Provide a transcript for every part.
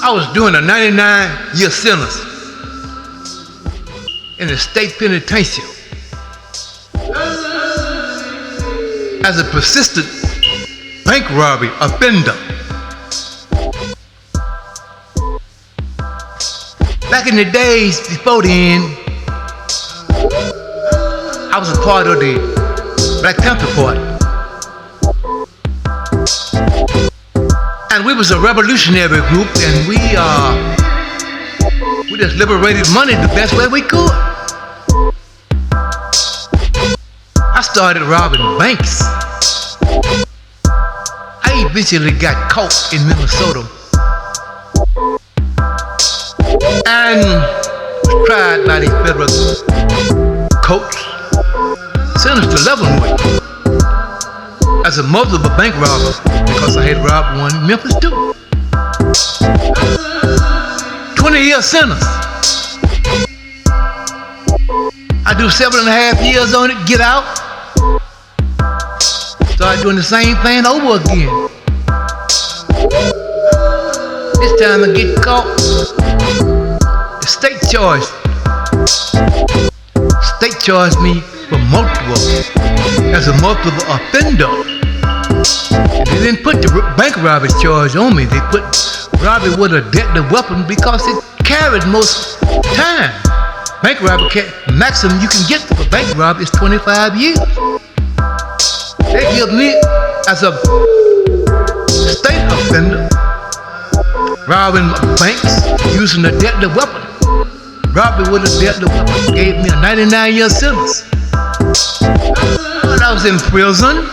I was doing a 99-year sentence in the state penitentiary as a persistent bank robbery offender. Back in the days before then, I was a part of the Black Panther Party. And we was a revolutionary group, and we just liberated money the best way we could. I started robbing banks. I eventually got caught in Minnesota and was tried by the federal courts, sentenced to Leavenworth as a multiple bank robber because I had robbed one in Memphis too. 20-year sentence. I do 7.5 years on it, get out, start doing the same thing over again. This time I get caught. The state charged me for as a multiple offender. And they didn't put the bank robbery charge on me. They put robbery with a deadly weapon because it carried most time. Bank robbery, maximum you can get for bank robbery is 25 years. They give me, as a state offender, robbing banks using a deadly weapon. Robbery with a deadly weapon gave me a 99-year sentence. When I was in prison,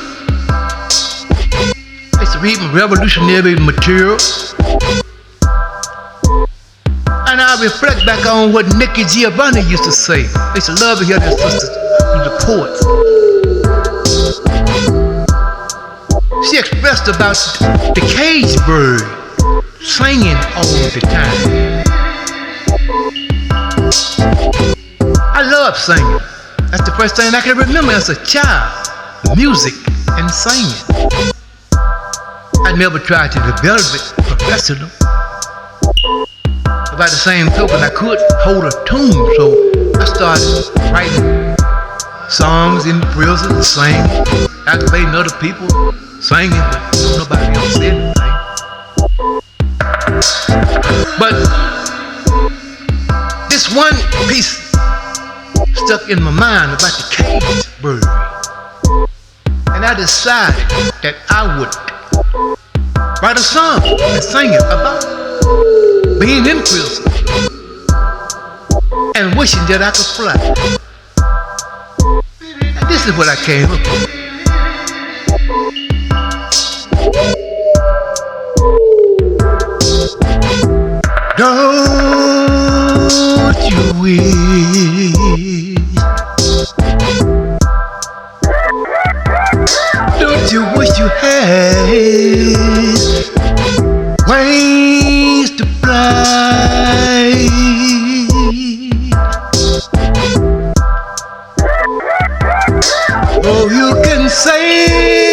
I used to read revolutionary material, and I reflect back on what Nikki Giovanni used to say. I used to love to hear their sisters, the poets. She expressed about the cage bird singing all the time. I love singing. That's the first thing I can remember as a child, music and singing. I never tried to develop it professional. By the same token, I could hold a tune, so I started writing songs in prison, singing, activating other people, singing, but nobody else said anything. But this one piece stuck in my mind about the cage bird, and I decided that I would write a song and sing it about being in prison and wishing that I could fly. And this is what I came up with. Don't you wish? Don't you wish you had wings to fly? Oh, you can sail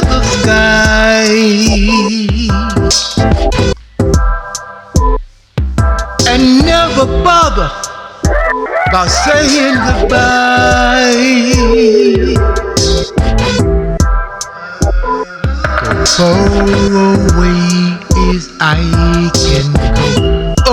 the sky and never bother about saying goodbye. Go far away as I can go. Oh,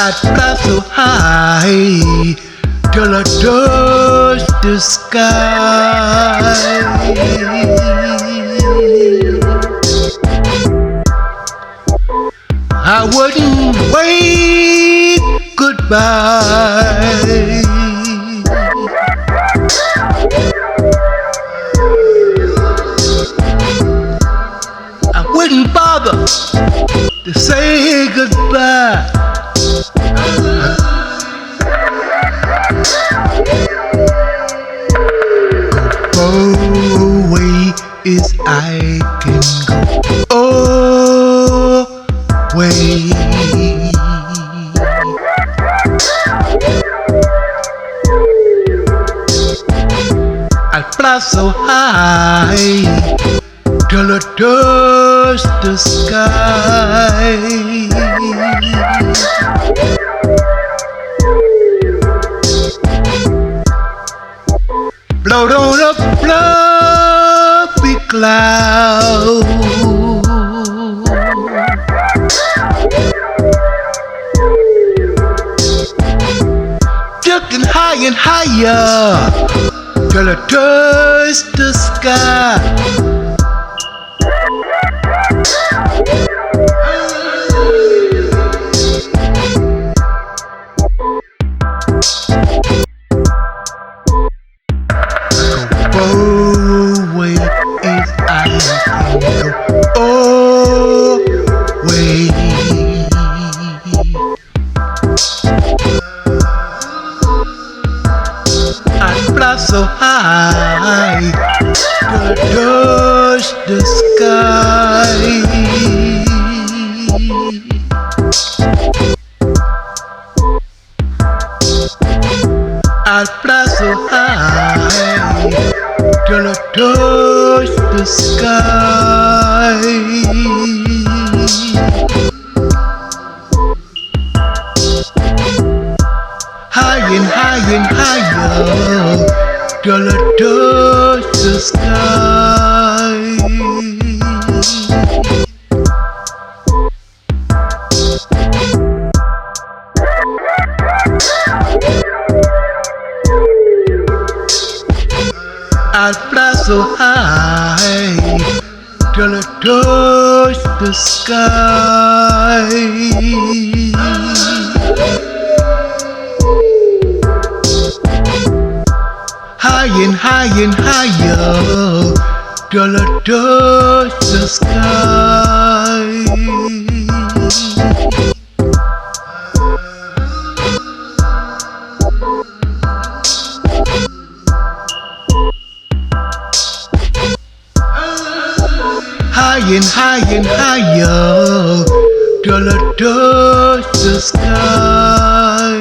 I'd fly so high till I touch the sky. I wouldn't wave goodbye. I wouldn't bother to say goodbye. Go away as I can go. Away. fly so high till it touch the sky. Float on a fluffy cloud, drifting high and higher till it touch the sky. Away if I can go away. I fly so high till I touch the sky. I fly so high till I touch the sky. High and high and higher till I touch the sky. I fly so high till I touch the sky. High and high and higher till I touch the sky. High and high and higher till I touch the sky.